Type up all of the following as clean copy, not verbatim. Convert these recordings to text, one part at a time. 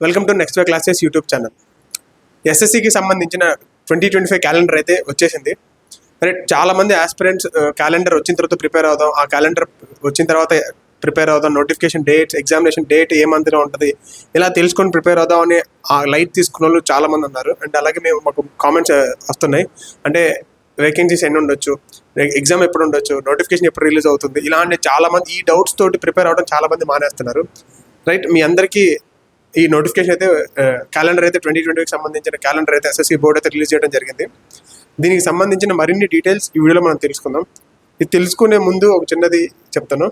Welcome to next way classes YouTube channel. ఎస్ఎస్సికి సంబంధించిన 2025 calendar అయితే వచ్చేసింది. రైట్, చాలామంది ఆస్పిరెంట్స్ క్యాలెండర్ వచ్చిన తర్వాత ప్రిపేర్ అవుదాం, ఆ క్యాలెండర్ వచ్చిన తర్వాత ప్రిపేర్ అవుదాం, నోటిఫికేషన్ డేట్స్, ఎగ్జామినేషన్ డేట్ ఏ మంత్లో ఉంటుంది ఇలా తెలుసుకొని ప్రిపేర్ అవుదాం అని ఆ లైట్ తీసుకున్న వాళ్ళు చాలామంది ఉన్నారు. అండ్ అలాగే మాకు కామెంట్స్ వస్తున్నాయి, అంటే వేకెన్సీస్ ఎన్ని ఉండొచ్చు, ఎగ్జామ్ ఎప్పుడు ఉండొచ్చు, నోటిఫికేషన్ ఎప్పుడు రిలీజ్ అవుతుంది, ఇలాంటి చాలామంది ఈ డౌట్స్ తోటి ప్రిపేర్ అవ్వడం చాలామంది మానేస్తున్నారు. రైట్, మీ అందరికీ ఈ నోటిఫికేషన్ అయితే క్యాలెండర్ అయితే 2020కి సంబంధించిన క్యాలెండర్ అయితే ఎస్ఎస్సి బోర్డు అయితే రిలీజ్ చేయడం జరిగింది. దీనికి సంబంధించిన మరిన్ని డీటెయిల్స్ ఈ వీడియోలో మనం తెలుసుకుందాం. ఇది తెలుసుకునే ముందు ఒక చిన్నది చెప్తాను.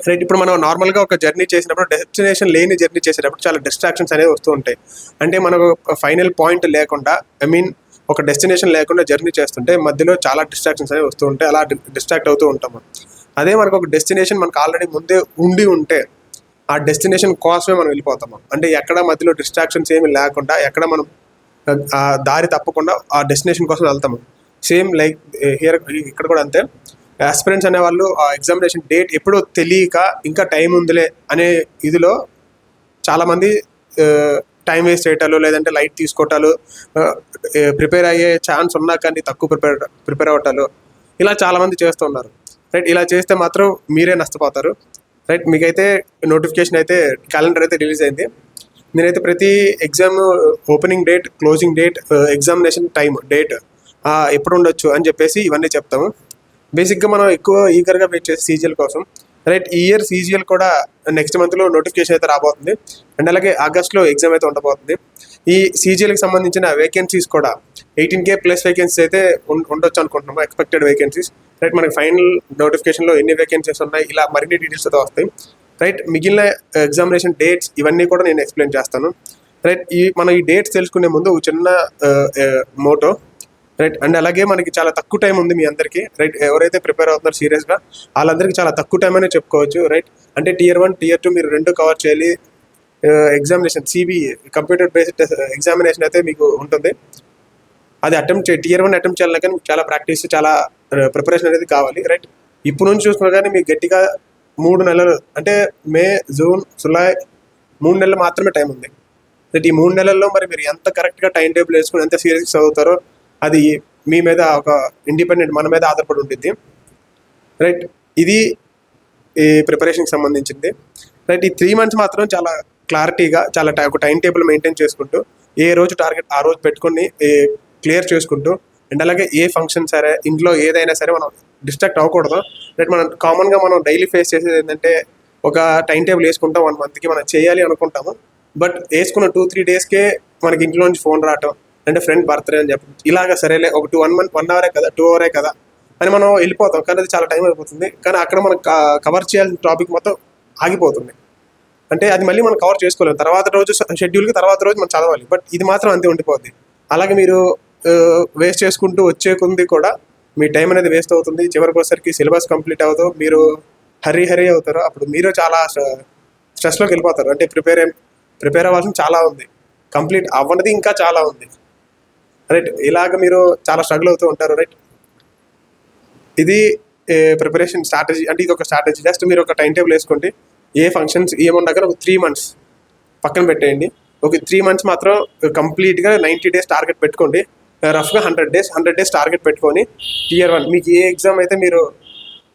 రైట్, ఇప్పుడు మనం నార్మల్గా ఒక జర్నీ చేసినప్పుడు, డెస్టినేషన్ లేని జర్నీ చేసేటప్పుడు చాలా డిస్ట్రాక్షన్స్ అనేవి వస్తూ ఉంటాయి. అంటే మనకు ఫైనల్ పాయింట్ లేకుండా, ఒక డెస్టినేషన్ లేకుండా జర్నీ చేస్తుంటే మధ్యలో చాలా డిస్ట్రాక్షన్స్ అనేవి వస్తూ ఉంటాయి. అలా డిస్ట్రాక్ట్ అవుతూ ఉంటాము. అదే మనకు ఒక డెస్టినేషన్ మనకు ఆల్రెడీ ముందే ఉంటే ఆ డెస్టినేషన్ కోసమే మనం వెళ్ళిపోతాము. అంటే ఎక్కడ మధ్యలో డిస్ట్రాక్షన్స్ ఏమి లేకుండా, ఎక్కడ మనం ఆ దారి తప్పకుండా ఆ డెస్టినేషన్ కోసం వెళ్తాము. సేమ్ లైక్ ఇక్కడ కూడా అంతే. ఆస్పిరెంట్స్ అనేవాళ్ళు ఆ ఎగ్జామినేషన్ డేట్ ఎప్పుడో తెలియక ఇంకా టైం ఉందిలే అనే ఇదిలో చాలామంది టైం వేస్ట్ చేయటాలు, లేదంటే లైట్ తీసుకోవటాలు, ప్రిపేర్ అయ్యే ఛాన్స్ ఉన్నా కానీ తక్కువ ప్రిపేర్ అవ్వటాలు, ఇలా చాలామంది చేస్తున్నారు. రైట్, ఇలా చేస్తే మాత్రం మీరే నష్టపోతారు. రైట్, మీకైతే నోటిఫికేషన్ అయితే క్యాలెండర్ అయితే రిలీజ్ అయింది. నేనైతే ప్రతి exam opening date, closing date, examination time date ఎప్పుడు ఉండొచ్చు అని చెప్పేసి ఇవన్నీ చెప్తాము. బేసిక్గా మనం ఎక్కువ ఈగర్గా వెయిట్ చేసి సీజీఎల్ కోసం. రైట్, ఈ ఇయర్ సీజీఎల్ కూడా నెక్స్ట్ మంత్లో నోటిఫికేషన్ అయితే రాబోతుంది. అండ్ అలాగే ఆగస్ట్లో ఎగ్జామ్ అయితే ఉండబోతుంది. ఈ సీజీఎల్కి సంబంధించిన వేకెన్సీస్ కూడా 18K ప్లస్ వేకెన్సీస్ అయితే ఉండొచ్చు అనుకుంటున్నాము, ఎక్స్పెక్టెడ్ వేకెన్సీస్. రైట్, మనకి ఫైనల్ నోటిఫికేషన్లో ఎన్ని వేకెన్సీస్ ఉన్నాయి, ఇలా మరిన్ని డీటెయిల్స్ అయితే వస్తాయి. రైట్, మిగిలిన ఎగ్జామినేషన్ డేట్స్ ఇవన్నీ కూడా నేను ఎక్స్ప్లెయిన్ చేస్తాను. రైట్, మనం ఈ డేట్స్ తెలుసుకునే ముందు ఒక చిన్న మోటో. రైట్, అండ్ అలాగే మనకి చాలా తక్కువ టైం ఉంది మీ అందరికీ. రైట్, ఎవరైతే ప్రిపేర్ అవుతున్నారో సీరియస్గా వాళ్ళందరికీ చాలా తక్కువ టైం అనే చెప్పుకోవచ్చు. రైట్, అంటే Tier 1, Tier 2 మీరు రెండు కవర్ చేయాలి. Examination CBE computer based examination అయితే మీకు ఉంటుంది. అది Tier 1 అటెంప్ట్ చేయాలి, కానీ చాలా ప్రాక్టీస్, చాలా ప్రిపరేషన్ అనేది కావాలి. రైట్, ఇప్పుడు నుంచి చూసుకున్నా కానీ మీకు గట్టిగా 3 నెలలు, అంటే మే, జూన్, జూలై 3 నెలలు మాత్రమే టైం ఉంది. రైట్, ఈ 3 నెలల్లో మరి మీరు ఎంత కరెక్ట్గా టైం టేబుల్ వేసుకుని ఎంత సీరియస్గా చదువుతారో అది మీ మీద ఒక ఇండిపెండెంట్ మన మీద ఆధారపడి ఉంటుంది. రైట్, ఇది ఈ ప్రిపరేషన్కి సంబంధించింది. రైట్, ఈ 3 months మాత్రం చాలా క్లారిటీగా, చాలా ఒక టైం టేబుల్ మెయింటైన్ చేసుకుంటూ, ఏ రోజు టార్గెట్ ఆ రోజు పెట్టుకుని క్లియర్ చేసుకుంటూ, అండ్ అలాగే ఏ ఫంక్షన్ సరే, ఇంట్లో ఏదైనా సరే మనం డిస్ట్రాక్ట్ అవ్వకూడదు. రైట్, మనం కామన్గా మనం డైలీ ఫేస్ చేసేది ఏంటంటే ఒక టైం టేబుల్ వేసుకుంటాం, 1 monthకి మనం చేయాలి అనుకుంటాము. బట్ వేసుకున్న 2-3 daysకే మనకి ఇంట్లో నుంచి ఫోన్ రావటం, అంటే ఫ్రెండ్ బర్త్డే అని చెప్పి ఇలాగ సరేలే ఒక 1 hour కదా, 2 hours కదా అని మనం వెళ్ళిపోతాం. కానీ అది చాలా టైం అయిపోతుంది. కానీ అక్కడ మనం కవర్ చేయాల్సిన టాపిక్ మొత్తం ఆగిపోతుంది. అంటే అది మళ్ళీ మనం కవర్ చేసుకోలేము. తర్వాత రోజు షెడ్యూల్కి తర్వాత రోజు మనం చదవాలి. బట్ ఇది మాత్రం అంతే ఉండిపోద్ది. అలాగే మీరు వేస్ట్ చేసుకుంటూ వచ్చే కొద్ది కూడా మీ టైం అనేది వేస్ట్ అవుతుంది. చివరికి వచ్చేసరికి సిలబస్ కంప్లీట్ అవ్వదు, మీరు హరీ అవుతారు. అప్పుడు మీరు చాలా స్ట్రెస్లోకి వెళ్ళిపోతారు. అంటే ప్రిపేర్ అవ్వాల్సిన చాలా ఉంది, కంప్లీట్ అవ్వనిది ఇంకా చాలా ఉంది. రైట్, ఇలాగ మీరు చాలా స్ట్రగుల్ అవుతూ ఉంటారు. రైట్, ఇది ప్రిపరేషన్ స్ట్రాటజీ. అంటే ఇది ఒక స్ట్రాటజీ. జస్ట్ మీరు ఒక టైం టేబుల్ వేసుకోండి. ఏ ఫంక్షన్స్ ఏముండగా ఒక 3 months పక్కన పెట్టేయండి. ఒక 3 months మాత్రం కంప్లీట్గా 90 days టార్గెట్ పెట్టుకోండి. రఫ్గా 100 days టార్గెట్ పెట్టుకొని Tier 1 మీకు ఏ ఎగ్జామ్ అయితే మీరు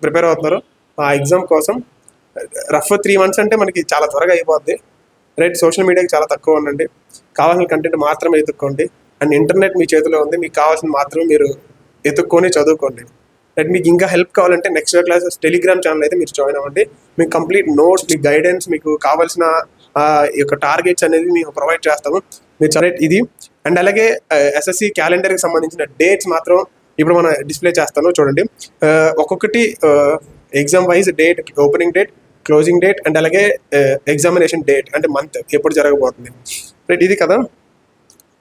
ప్రిపేర్ అవుతున్నారో ఆ ఎగ్జామ్ కోసం రఫ్ 3 months అంటే మనకి చాలా త్వరగా అయిపోద్ది. రైట్, సోషల్ మీడియాకి చాలా తక్కువ ఉండండి. కావాల్సిన కంటెంట్ మాత్రమే ఎత్తుక్కోండి. అండ్ ఇంటర్నెట్ మీ చేతిలో ఉంది, మీకు కావాల్సిన మాత్రం మీరు ఎత్తుక్కొని చదువుకోండి. రైట్, మీకు ఇంకా హెల్ప్ కావాలంటే next way classes Telegram channel అయితే మీరు జాయిన్ అవ్వండి. మీకు కంప్లీట్ నోట్స్, మీకు గైడెన్స్, మీకు కావాల్సిన ఈ యొక్క టార్గెట్స్ అనేది మేము ప్రొవైడ్ చేస్తాము. మీరు రైట్, ఇది. అండ్ అలాగే ఎస్ఎస్సి క్యాలెండర్కి సంబంధించిన డేట్స్ మాత్రం ఇప్పుడు మనం డిస్ప్లే చేస్తాను చూడండి. ఒక్కొక్కటి exam wise date, opening date, closing date, and అలాగే ఎగ్జామినేషన్ డేట్, అంటే మంత్ ఎప్పుడు జరగబోతుంది. రైట్, ఇది కదా.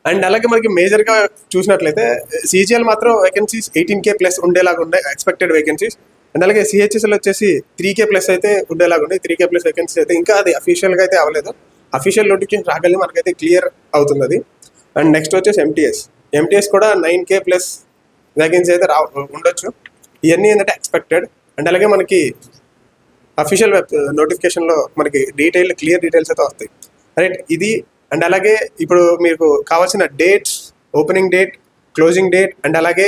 అండ్ అలాగే మనకి మేజర్గా చూసినట్లయితే సీజీఎల్ మాత్రం వేకెన్సీస్ 18K ప్లస్ ఉండేలాగా ఉన్నాయి, ఎక్స్పెక్టెడ్ వేకెన్సీస్. అండ్ అలాగే సిహెచ్ఎస్ఎల్ వచ్చేసి 3K ప్లస్ అయితే ఉండేలాగా ఉన్నాయి. 3K ప్లస్ వేకెన్సీస్ అయితే ఇంకా అది అఫీషియల్గా అయితే అవ్వలేదు. అఫీషియల్ నోటిఫికేషన్ రాగలిగి మనకైతే క్లియర్ అవుతుంది అది. అండ్ నెక్స్ట్ వచ్చేసి ఎంటీఎస్ కూడా 9K ప్లస్ వేకెన్సీ అయితే ఉండొచ్చు. ఇవన్నీ ఏంటంటే ఎక్స్పెక్టెడ్. అండ్ అలాగే మనకి అఫీషియల్ నోటిఫికేషన్లో మనకి క్లియర్ డీటెయిల్స్ అయితే వస్తాయి. రైట్. ఇది అండ్ అలాగే ఇప్పుడు మీకు కావాల్సిన dates, opening date, closing date and అలాగే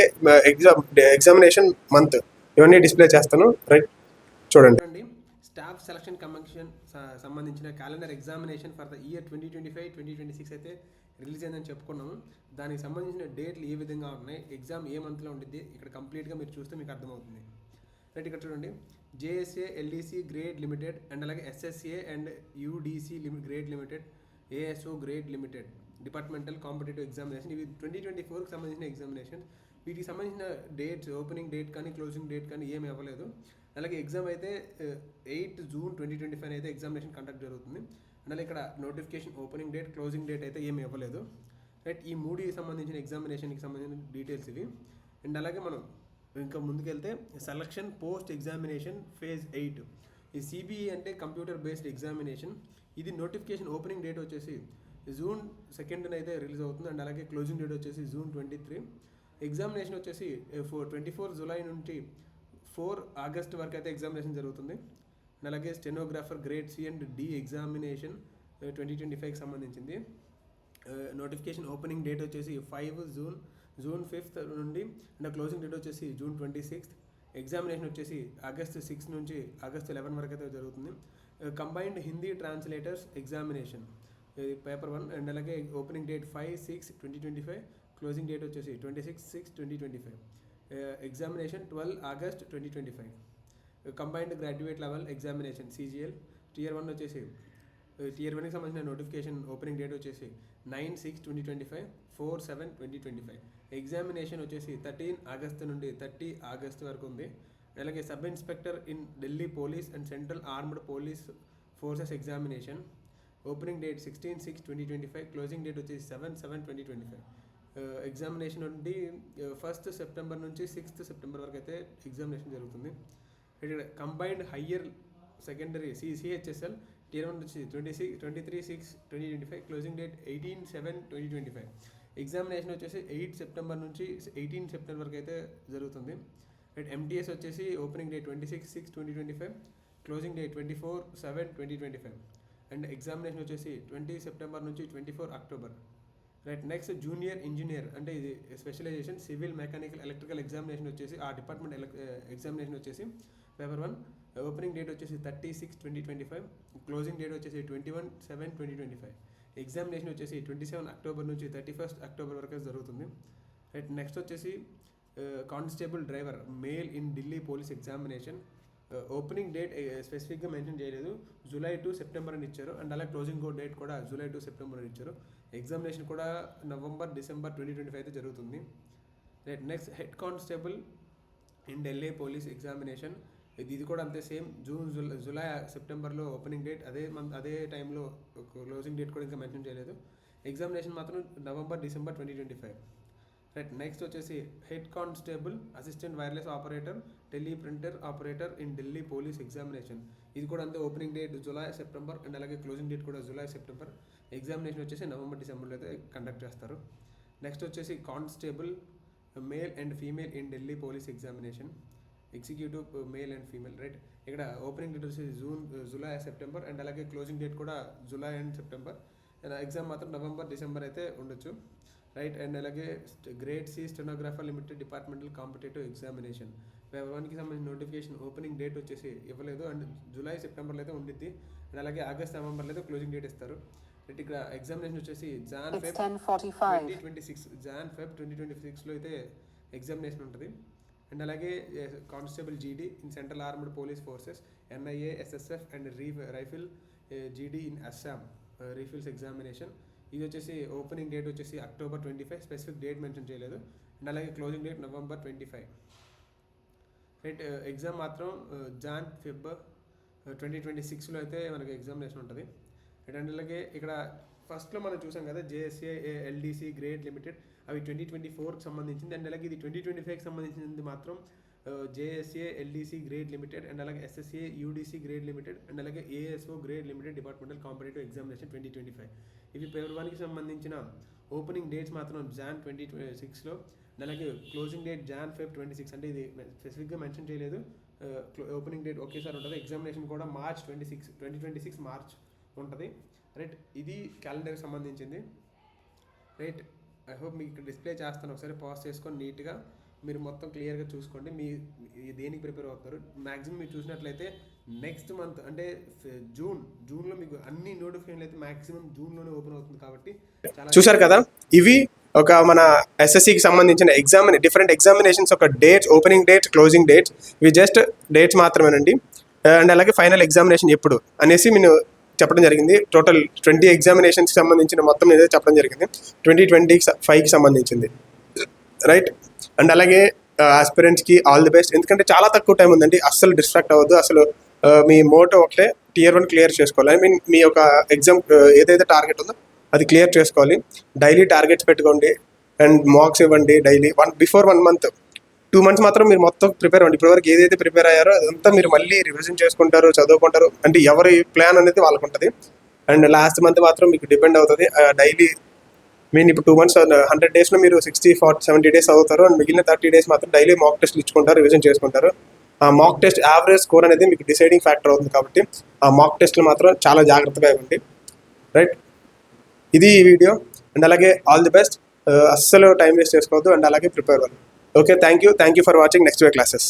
ఎగ్జామినేషన్ మంత్ ఇవన్నీ డిస్ప్లే చేస్తాను. రైట్, చూడండి. స్టాఫ్ సెలక్షన్ కమిషన్ సంబంధించిన calendar examination for the year 2025-2026 అయితే రిలీజ్ అయిందని చెప్పుకున్నాము. దానికి సంబంధించిన డేట్లు ఏ విధంగా ఉన్నాయి, ఎగ్జామ్ ఏ మంత్లో ఉంటుంది, ఇక్కడ కంప్లీట్గా మీరు చూస్తే మీకు అర్థమవుతుంది. రైట్, ఇక్కడ చూడండి. JSA LDC grade limited and అలాగే SSA and UDC grade limited, ASO grade limited departmental competitive examination. ఇవి 2024కి సంబంధించిన ఎగ్జామినేషన్. వీటికి సంబంధించిన డేట్స్, ఓపెనింగ్ డేట్ కానీ క్లోజింగ్ డేట్ కానీ ఏమి ఇవ్వలేదు. అలాగే ఎగ్జామ్ అయితే 8 జూన్ 2025 అయితే ఎగ్జామినేషన్ కండక్ట్ జరుగుతుంది. అలాగే ఇక్కడ notification, opening date, closing date అయితే ఏమి ఇవ్వలేదు. రైట్, ఈ మూడుకి సంబంధించిన ఎగ్జామినేషన్కి సంబంధించిన డీటెయిల్స్ ఇవి. అండ్ అలాగే మనం ఇంకా ముందుకెళ్తే సెలక్షన్ పోస్ట్ ఎగ్జామినేషన్ ఫేజ్ 8. ఈ సిబిఈ అంటే కంప్యూటర్ బేస్డ్ ఎగ్జామినేషన్. ఇది నోటిఫికేషన్ ఓపెనింగ్ డేట్ వచ్చేసి జూన్ 2న అయితే రిలీజ్ అవుతుంది. అండ్ అలాగే క్లోజింగ్ డేట్ వచ్చేసి జూన్ 23. ఎగ్జామినేషన్ వచ్చేసి 24 జూలై నుంచి 4 ఆగస్ట్ వరకు అయితే ఎగ్జామినేషన్ జరుగుతుంది. అండ్ అలాగే stenographer grade C and D examination 2025కి సంబంధించింది. నోటిఫికేషన్ ఓపెనింగ్ డేట్ వచ్చేసి 5 జూన్ 5th నుండి అండ్ క్లోజింగ్ డేట్ వచ్చేసి జూన్ 26th. ఎగ్జామినేషన్ వచ్చేసి ఆగస్ట్ 6 నుంచి ఆగస్ట్ 11 వరకు అయితే జరుగుతుంది. Combined Hindi translators examination paper 1 and అలాగే ఓపెనింగ్ డేట్ 5/6/2025, క్లోజింగ్ డేట్ వచ్చేసి 26/6/2025. Examination 12 August 2025. Combined graduate level examination CGL tier 1 వచ్చేసి టియర్ 1కి సంబంధించిన నోటిఫికేషన్ ఓపెనింగ్ డేట్ వచ్చేసి 9/6/2025, 4/7/2025. ఎగ్జామినేషన్ వచ్చేసి 13 ఆగస్ట్ నుండి 30 ఆగస్ట్ వరకు ఉంది. అలాగే sub inspector in Delhi police and central armed police forces examination opening date 16/6/2025, closing date వచ్చేసి 7/7/2025. ఎగ్జామినేషన్ నుండి 1 సెప్టెంబర్ నుంచి 6 సెప్టెంబర్ వరకు అయితే ఎగ్జామినేషన్ జరుగుతుంది. ఇక్కడ combined higher secondary CHSL tier 1 వచ్చి 23/6/2025, క్లోజింగ్ డేట్ 18/7/2025. ఎగ్జామినేషన్ వచ్చేసి 8 సెప్టెంబర్ నుంచి 18 సెప్టెంబర్ వరకు అయితే జరుగుతుంది. ఎంటీఎస్ వచ్చేసి opening date 26/6/2025, closing date 24/7/2025. And examination వచ్చేసి 20 సెప్టెంబర్ నుంచి 24 October. Right, next junior engineer అంటే ఇది specialisation civil mechanical electrical examination వచ్చేసి ఆ డిపార్ట్మెంట్ ఎగ్జామినేషన్ వచ్చేసి పేపర్ 1 ఓపెనింగ్ డేట్ వచ్చేసి 30/6/2025, క్లోజింగ్ డేట్ వచ్చేసి 21/7/2025. ఎగ్జామినేషన్ వచ్చేసి 27 అక్టోబర్ నుంచి 31 అక్టోబర్ వరకు జరుగుతుంది. రైట్, నెక్స్ట్ వచ్చేసి constable driver male in Delhi police examination. Opening date స్పెసిఫిక్గా మెన్షన్ చేయలేదు, జూలై టు సెప్టెంబర్ అని ఇచ్చారు. అండ్ అలా క్లోజింగ్ డేట్ కూడా జూలై టు సెప్టెంబర్ అని ఇచ్చారు. ఎగ్జామినేషన్ కూడా నవంబర్ డిసెంబర్ 2025 అయితే జరుగుతుంది. Right, next head constable in Delhi police examination. ఇది కూడా అంతే సేమ్ జూలై సెప్టెంబర్లో ఓపెనింగ్ డేట్, అదే టైంలో క్లోజింగ్ డేట్ కూడా ఇంకా మెన్షన్ చేయలేదు. ఎగ్జామినేషన్ మాత్రం నవంబర్ డిసెంబర్ 2025. రైట్, నెక్స్ట్ వచ్చేసి head constable assistant wireless operator tele printer operator in Delhi police examination. ఇది కూడా అంతే opening date July September and అలాగే క్లోజింగ్ డేట్ కూడా జూలై సెప్టెంబర్. ఎగ్జామినేషన్ వచ్చేసి నవంబర్ డిసెంబర్లో అయితే కండక్ట్ చేస్తారు. నెక్స్ట్ వచ్చేసి constable male and female in Delhi police examination executive male and female. Right, ఇక్కడ ఓపెనింగ్ డేట్ వచ్చేసి జూలై సెప్టెంబర్ అండ్ అలాగే క్లోజింగ్ డేట్ కూడా జూలై అండ్ సెప్టెంబర్. ఎగ్జామ్ మాత్రం నవంబర్ డిసెంబర్ అయితే ఉండొచ్చు. రైట్, అండ్ అలాగే grade C stenographer limited departmental competitive examination paper 1కి సంబంధించిన నోటిఫికేషన్ ఓపెనింగ్ డేట్ వచ్చేసి ఇవ్వలేదు. అండ్ జూలై సెప్టెంబర్లో అయితే ఉండిద్ది. అండ్ అలాగే ఆగస్ట్ నవంబర్లో అయితే క్లోజింగ్ డేట్ ఇస్తారు. రైట్, ఇక్కడ ఎగ్జామినేషన్ వచ్చేసి జాన్ ఫెబ్ 2026లో అయితే ఎగ్జామినేషన్ ఉంటుంది. అండ్ అలాగే కానిస్టేబుల్ జీడీ in central armed police forces NIA SSF and rifle జీడీ ఇన్ అస్సాం రీఫిల్స్ ఎగ్జామినేషన్. ఇది వచ్చేసి ఓపెనింగ్ డేట్ వచ్చేసి అక్టోబర్ 25, స్పెసిఫిక్ డేట్ మెన్షన్ చేయలేదు. అండ్ అలాగే closing date November 25. Right, exam మాత్రం జాన్ ఫెబ్ 2026లో అయితే మనకి ఎగ్జామినేషన్ ఉంటుంది. అండ్ అలాగే ఇక్కడ ఫస్ట్లో మనం చూసాం కదా జేఎస్ఏ ఎల్డీసీ గ్రేడ్ లిమిటెడ్, అవి 2024కి సంబంధించింది. అండ్ అలాగే ఇది 2025కి సంబంధించింది మాత్రం JSA LDC grade limited and అలాగే SSA UDC grade limited and అలాగే ASO grade limited departmental competitive examination 2025. ఇవి పేపర్ 1కి సంబంధించిన ఓపెనింగ్ డేట్స్ మాత్రం జాన్ 2026లో అండ్ అలాగే క్లోజింగ్ డేట్ జాన్ ఫెబ్ 26. అంటే ఇది స్పెసిఫిక్గా మెన్షన్ చేయలేదు, ఓపెనింగ్ డేట్ ఒకేసారి ఉంటుంది. ఎగ్జామినేషన్ కూడా మార్చ్ 26 మార్చ్ ఉంటుంది. రైట్, ఇది క్యాలెండర్కి సంబంధించింది. రైట్, ఐ హోప్ మీకు ఇక్కడ డిస్ప్లే చేస్తాను, ఒకసారి పాజ్ చేసుకొని నీట్గా మీరు మొత్తం క్లియర్గా చూసుకోండి. దేనికి ప్రిపేర్ అవుతారు. మ్యాక్సిమం మీరు చూసినట్లయితే నెక్స్ట్ మంత్ అంటే జూన్లో మీకు అన్ని నోటిఫికేషన్లు అయితే మ్యాక్సిమం జూన్లోనే ఓపెన్ అవుతుంది. కాబట్టి చూశారు కదా, ఇవి ఒక మన ఎస్ఎస్సికి సంబంధించిన డిఫరెంట్ ఎగ్జామినేషన్స్ ఒక dates, opening dates, closing dates, ఇవి జస్ట్ డేట్స్ మాత్రమేనండి. అండ్ అలాగే ఫైనల్ ఎగ్జామినేషన్ ఎప్పుడు అనేసి నేను చెప్పడం జరిగింది. టోటల్ 20 ఎగ్జామినేషన్స్కి సంబంధించిన మొత్తం ఏదైతే చెప్పడం జరిగింది 2025కి సంబంధించింది. రైట్, అండ్ అలాగే ఆస్పిరెంట్స్కి ఆల్ ది బెస్ట్. ఎందుకంటే చాలా తక్కువ టైం ఉందండి, అస్సలు డిస్ట్రాక్ట్ అవ్వద్దు. అసలు మీ మోటో ఒకటే, Tier 1 క్లియర్ చేసుకోవాలి. ఐ మీన్ మీ యొక్క ఎగ్జామ్ ఏదైతే టార్గెట్ ఉందో అది క్లియర్ చేసుకోవాలి. డైలీ టార్గెట్స్ పెట్టుకోండి అండ్ మార్క్స్ ఇవ్వండి డైలీ. బిఫోర్ 1 month 2 months మాత్రం మీరు మొత్తం ప్రిపేర్ అవ్వండి. ఇప్పటివరకు ఏదైతే ప్రిపేర్ అయ్యారో అదంతా మీరు మళ్ళీ రివిజన్ చేసుకుంటారు, చదువుకుంటారు. అంటే ఎవరి ప్లాన్ అనేది వాళ్ళకు ఉంటుంది. అండ్ లాస్ట్ మంత్ మాత్రం మీకు డిపెండ్ అవుతుంది. డైలీ మీన్ ఇప్పుడు 2 months 100 daysలో మీరు 60-70 days అవుతారు. అండ్ మిగిలిన 30 days మాత్రం డైలీ మాక్ టెస్ట్లు ఇచ్చుకుంటారు, రివిజన్ చేసుకుంటారు. ఆ మాక్ టెస్ట్ యావరేజ్ స్కోర్ అనేది మీకు డిసైడింగ్ ఫ్యాక్టర్ అవుతుంది. కాబట్టి ఆ మాక్ టెస్ట్లు మాత్రం చాలా జాగ్రత్తగా ఇవ్వండి. రైట్, ఇది ఈ వీడియో. అండ్ అలాగే ఆల్ ది బెస్ట్. అస్సలు టైం వేస్ట్ చేసుకోవద్దు అండ్ అలాగే ప్రిపేర్ అవ్వాలి. Okay, thank you for watching next way classes.